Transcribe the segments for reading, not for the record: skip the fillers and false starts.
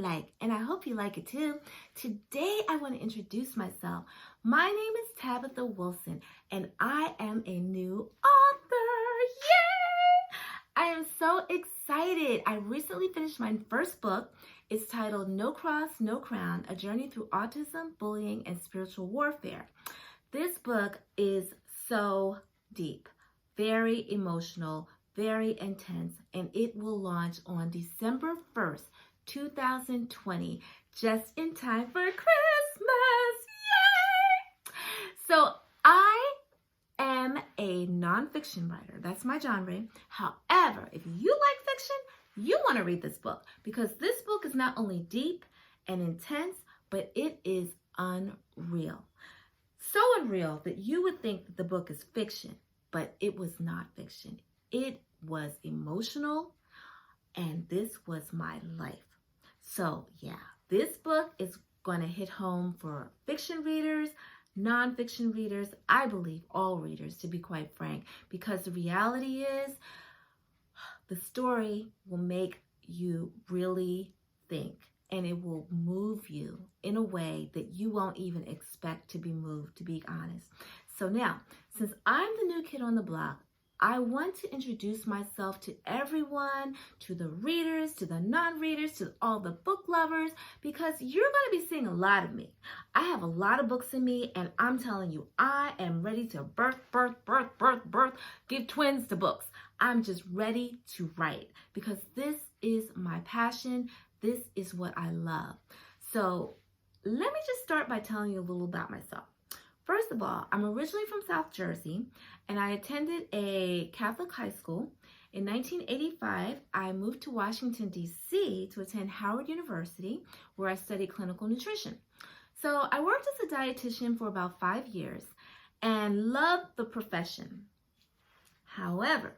like, and I hope you like it too. Today, I want to introduce myself. My name is Tabitha Wilson, and I am a new author. Yay! I am so excited. I recently finished my first book. It's titled No Cross, No Crown, A Journey Through Autism, Bullying, and Spiritual Warfare. This book is so deep, very emotional, very intense, and it will launch on December 1st, 2020, just in time for Christmas. Yay! So I am a nonfiction writer. That's my genre. However, if you like fiction, you want to read this book because this book is not only deep and intense, but it is unreal. So unreal that you would think that the book is fiction, but it was not fiction. It was emotional, and this was my life. So yeah, this book is going to hit home for fiction readers, nonfiction readers, I believe all readers, to be quite frank, because the reality is the story will make you really think, and it will move you in a way that you won't even expect to be moved, to be honest. So now, since I'm the new kid on the block, I want to introduce myself to everyone, to the readers, to the non-readers, to all the book lovers, because you're going to be seeing a lot of me. I have a lot of books in me, and I'm telling you, I am ready to birth, give twins to books. I'm just ready to write because this is my passion. This is what I love. So let me just start by telling you a little about myself. First of all, I'm originally from South Jersey, and I attended a Catholic high school. In 1985, I moved to Washington, D.C. to attend Howard University, where I studied clinical nutrition. So I worked as a dietitian for about 5 years and loved the profession. However,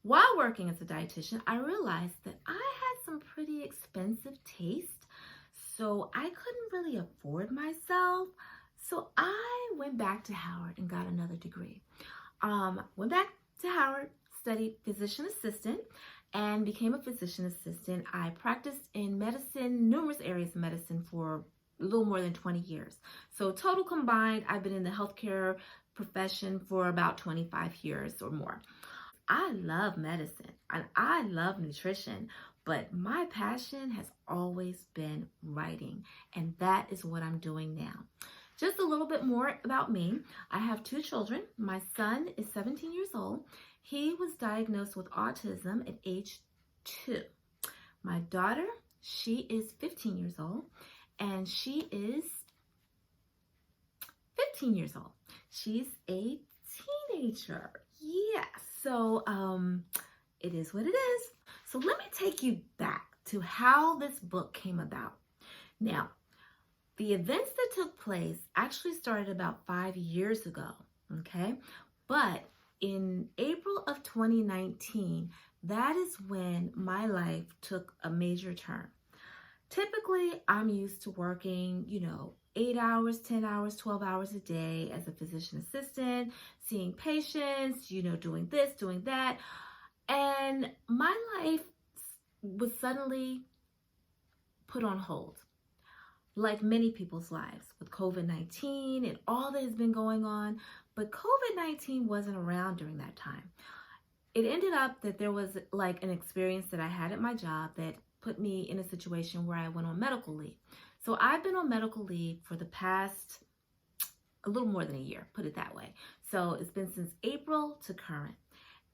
while working as a dietitian, I realized that I had some pretty expensive taste, so I couldn't really afford myself. So I went back to Howard and got another degree. Went back to Howard, studied physician assistant, and became a physician assistant. I practiced in medicine, numerous areas of medicine, for a little more than 20 years. So total combined, I've been in the healthcare profession for about 25 years or more. I love medicine and I love nutrition, but my passion has always been writing, and that is what I'm doing now. Just a little bit more about me. I have 2 children. My son is 17 years old. He was diagnosed with autism at age 2. My daughter, she is 15 years old, and she is 15 years old. She's a teenager. Yes. So it is what it is. So let me take you back to how this book came about. Now, the events that took place actually started about 5 years ago, okay? But in April of 2019, that is when my life took a major turn. Typically, I'm used to working, 8 hours, 10 hours, 12 hours a day as a physician assistant, seeing patients, doing this, doing that. And my life was suddenly put on hold, like many people's lives, with COVID-19 and all that has been going on. But COVID-19 wasn't around during that time. It ended up that there was like an experience that I had at my job that put me in a situation where I went on medical leave. So I've been on medical leave for the past a little more than a year, put it that way. So it's been since April to current.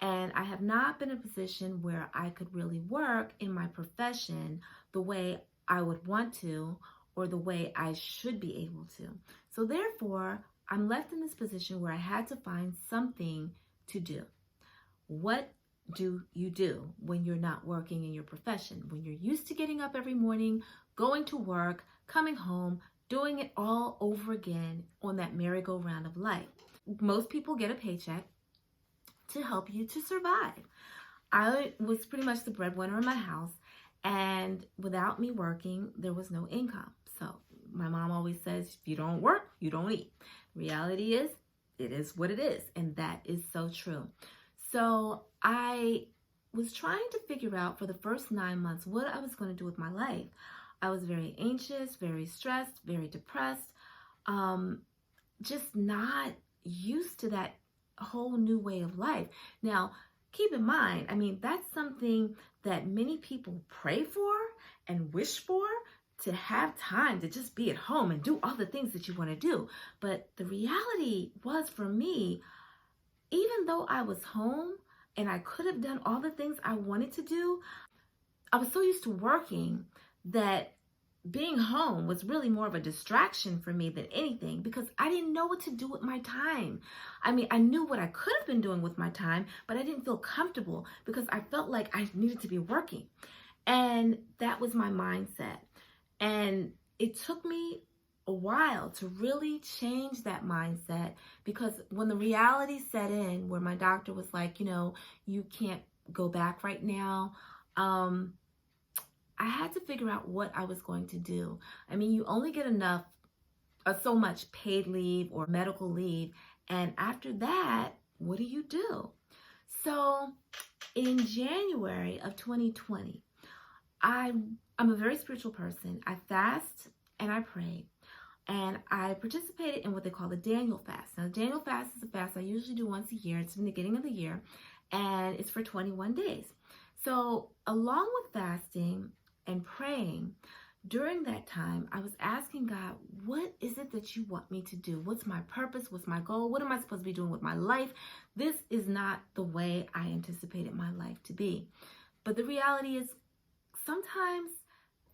And I have not been in a position where I could really work in my profession the way I would want to, or the way I should be able to. So therefore, I'm left in this position where I had to find something to do. What do you do when you're not working in your profession? When you're used to getting up every morning, going to work, coming home, doing it all over again on that merry-go-round of life. Most people get a paycheck to help you to survive. I was pretty much the breadwinner in my house, and without me working, there was no income. So my mom always says, if you don't work, you don't eat. Reality is, it is what it is, and that is so true. So I was trying to figure out for the first 9 months what I was going to do with my life. I was very anxious, very stressed, very depressed, just not used to that whole new way of life. Now, keep in mind, I mean, that's something that many people pray for and wish for, to have time to just be at home and do all the things that you want to do. But the reality was, for me, even though I was home and I could have done all the things I wanted to do, I was so used to working that being home was really more of a distraction for me than anything, because I didn't know what to do with my time. I mean, I knew what I could have been doing with my time, but I didn't feel comfortable because I felt like I needed to be working. And that was my mindset. And it took me a while to really change that mindset, because when the reality set in, where my doctor was like, you can't go back right now, I had to figure out what I was going to do. I mean, you only get so much paid leave or medical leave. And after that, what do? So in January of 2020, I'm a very spiritual person. I fast and I pray. And I participated in what they call the Daniel fast. Now, the Daniel fast is a fast I usually do once a year. It's in the beginning of the year, and it's for 21 days. So along with fasting and praying, during that time, I was asking God, what is it that you want me to do? What's my purpose? What's my goal? What am I supposed to be doing with my life? This is not the way I anticipated my life to be. But the reality is, sometimes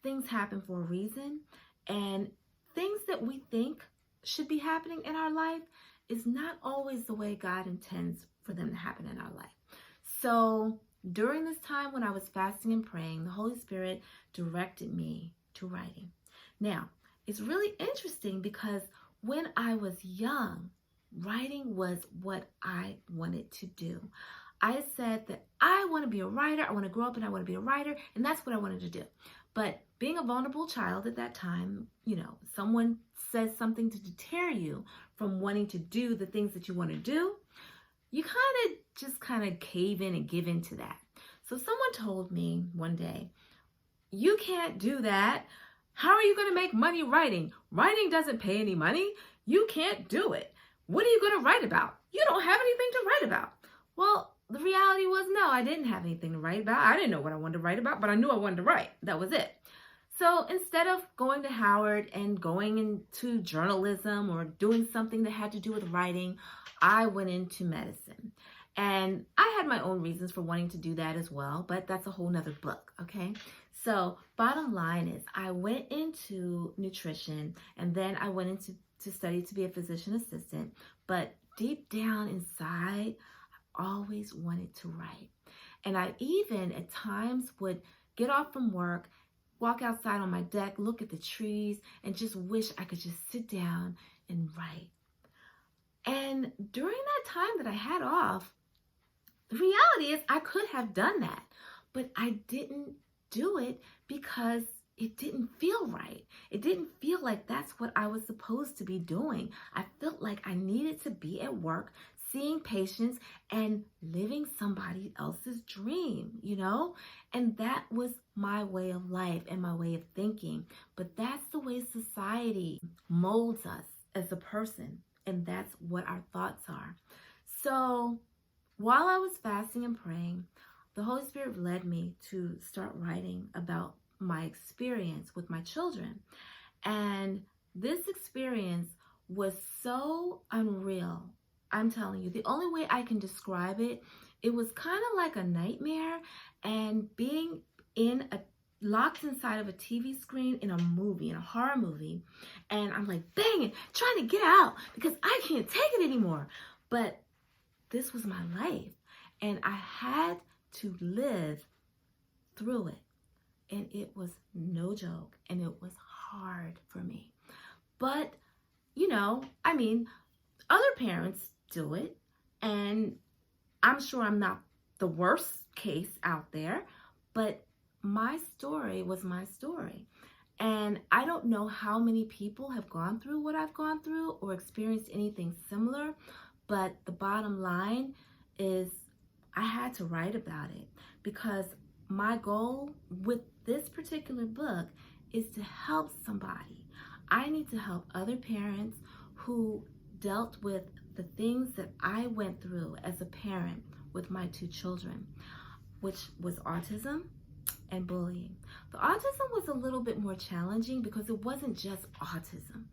things happen for a reason, and things that we think should be happening in our life is not always the way God intends for them to happen in our life. So during this time when I was fasting and praying, the Holy Spirit directed me to writing. Now, it's really interesting because when I was young, writing was what I wanted to do. I said that I want to be a writer. I want to grow up and I want to be a writer. And that's what I wanted to do. But being a vulnerable child at that time, someone says something to deter you from wanting to do the things that you want to do, you kind of cave in and give in to that. So someone told me one day, you can't do that. How are you going to make money writing? Writing doesn't pay any money. You can't do it. What are you going to write about? You don't have anything to write about. Well, the reality was, no, I didn't have anything to write about. I didn't know what I wanted to write about, but I knew I wanted to write. That was it. So instead of going to Howard and going into journalism or doing something that had to do with writing, I went into medicine. And I had my own reasons for wanting to do that as well, but that's a whole nother book, okay? So bottom line is, I went into nutrition, and then I went into to study to be a physician assistant. But deep down inside, I always wanted to write. And I even at times would get off from work, walk outside on my deck, look at the trees, and just wish I could just sit down and write. And during that time that I had off, the reality is I could have done that, but I didn't do it because it didn't feel right. It didn't feel like that's what I was supposed to be doing. I felt like I needed to be at work, seeing patients and living somebody else's dream, And that was my way of life and my way of thinking. But that's the way society molds us as a person. And that's what our thoughts are. So while I was fasting and praying, the Holy Spirit led me to start writing about my experience with my children. And this experience was so unreal. I'm telling you, the only way I can describe it, it was kind of like a nightmare, and being locked inside of a TV screen in a horror movie. And I'm like banging, trying to get out because I can't take it anymore. But this was my life, and I had to live through it. And it was no joke, and it was hard for me. But, other parents do it, and I'm sure I'm not the worst case out there, but my story was my story. And I don't know how many people have gone through what I've gone through or experienced anything similar, but the bottom line is I had to write about it, because my goal with this particular book is to help somebody. I need to help other parents who dealt with the things that I went through as a parent with my 2 children, which was autism and bullying. The autism was a little bit more challenging because it wasn't just autism.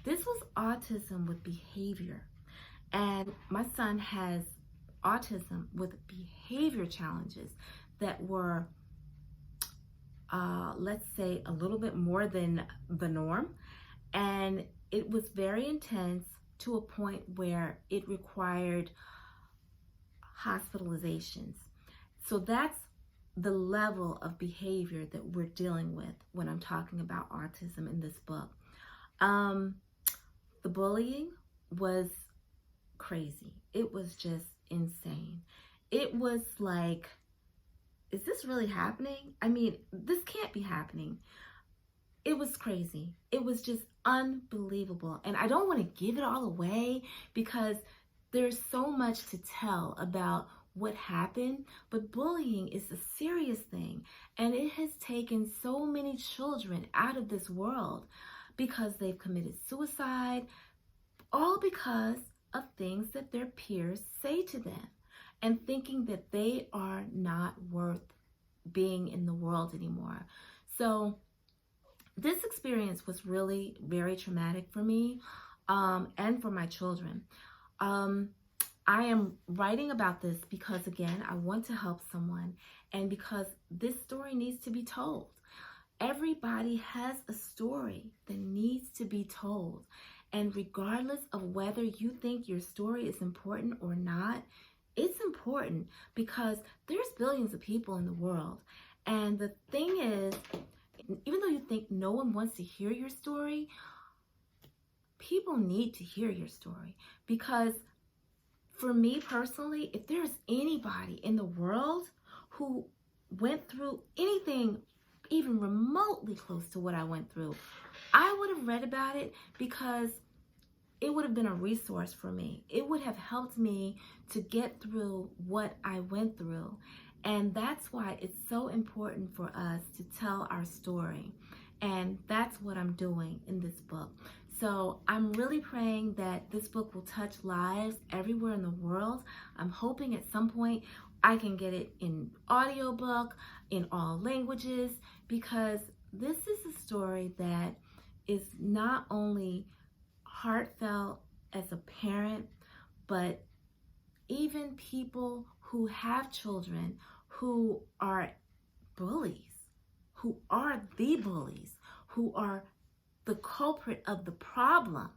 This was autism with behavior. And my son has autism with behavior challenges that were, let's say, a little bit more than the norm. And it was very intense to a point where it required hospitalizations. So that's the level of behavior that we're dealing with when I'm talking about autism in this book. The bullying was crazy. It was just insane. It was like, is this really happening? I mean, this can't be happening. It was crazy. It was just unbelievable. And I don't want to give it all away because there's so much to tell about what happened, but bullying is a serious thing, and it has taken so many children out of this world because they've committed suicide, all because of things that their peers say to them and thinking that they are not worth being in the world anymore. So this experience was really very traumatic for me and for my children. I am writing about this because, again, I want to help someone and because this story needs to be told. Everybody has a story that needs to be told. And regardless of whether you think your story is important or not, it's important because there's billions of people in the world. And the thing is, even though you think no one wants to hear your story, people need to hear your story because for me personally, if there's anybody in the world who went through anything even remotely close to what I went through, I would have read about it because it would have been a resource for me. It would have helped me to get through what I went through. And that's why it's so important for us to tell our story. And that's what I'm doing in this book. So I'm really praying that this book will touch lives everywhere in the world. I'm hoping at some point I can get it in audiobook, in all languages, because this is a story that is not only heartfelt as a parent, but even people who have children who are bullies, who are the bullies, who are the culprit of the problem.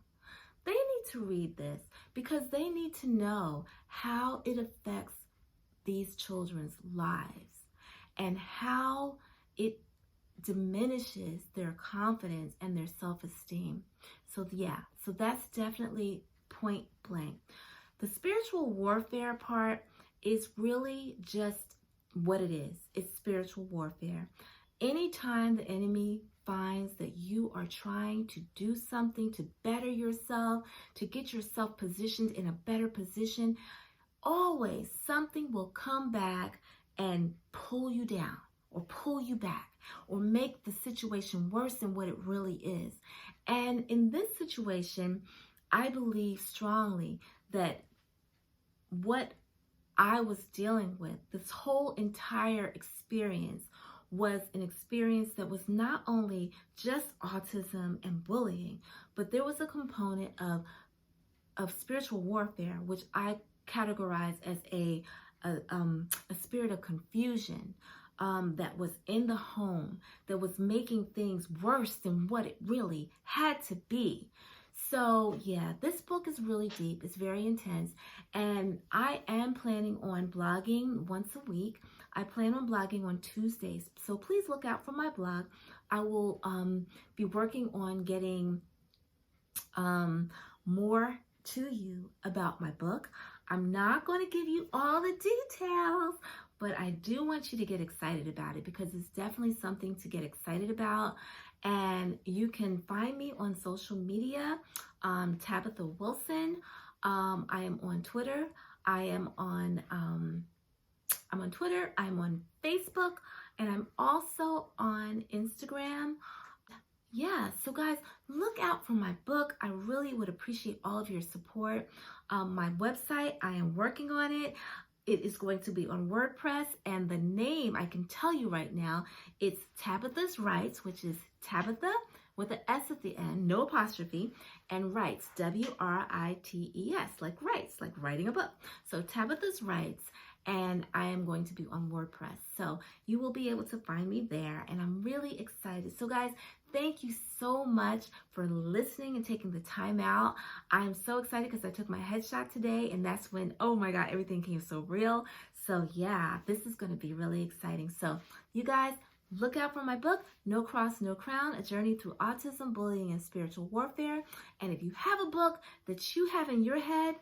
They need to read this because they need to know how it affects these children's lives and how it diminishes their confidence and their self-esteem. So yeah, so that's definitely point blank. The spiritual warfare part is really just what it is. It's spiritual warfare. Anytime the enemy finds that you are trying to do something to better yourself, to get yourself positioned in a better position, always something will come back and pull you down or pull you back or make the situation worse than what it really is. And in this situation, I believe strongly that what I was dealing with, this whole entire experience, was an experience that was not only just autism and bullying, but there was a component of spiritual warfare, which I categorize as a spirit of confusion that was in the home, that was making things worse than what it really had to be. So yeah, this book is really deep. It's very intense. And I am planning on blogging once a week. I plan on blogging on Tuesdays. So please look out for my blog. I will be working on getting more to you about my book. I'm not going to give you all the details, but I do want you to get excited about it because it's definitely something to get excited about. And you can find me on social media, Tabitha Wilson. I am on Twitter. I'm on Twitter. I'm on Facebook, and I'm also on Instagram. yeah, so guys, look out for my book. I really would appreciate all of your support. My website, I am working on it. It is going to be on WordPress, and the name I can tell you right now, it's Tabitha's Writes, which is Tabitha with an S at the end, no apostrophe, and Writes, W-R-I-T-E-S, like writes, like writing a book. So Tabitha's Writes, and I am going to be on WordPress. So you will be able to find me there, and I'm really excited. So guys, thank you so much for listening and taking the time out. I'm so excited because I took my headshot today, and that's when, oh my God, everything came so real. So yeah, this is going to be really exciting. So you guys, look out for my book, No Cross, No Crown, A Journey Through Autism, Bullying, and Spiritual Warfare. And if you have a book that you have in your head,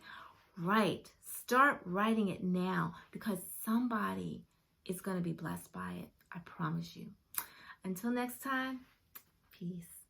start writing it now, because somebody is going to be blessed by it. I promise you. Until next time, peace.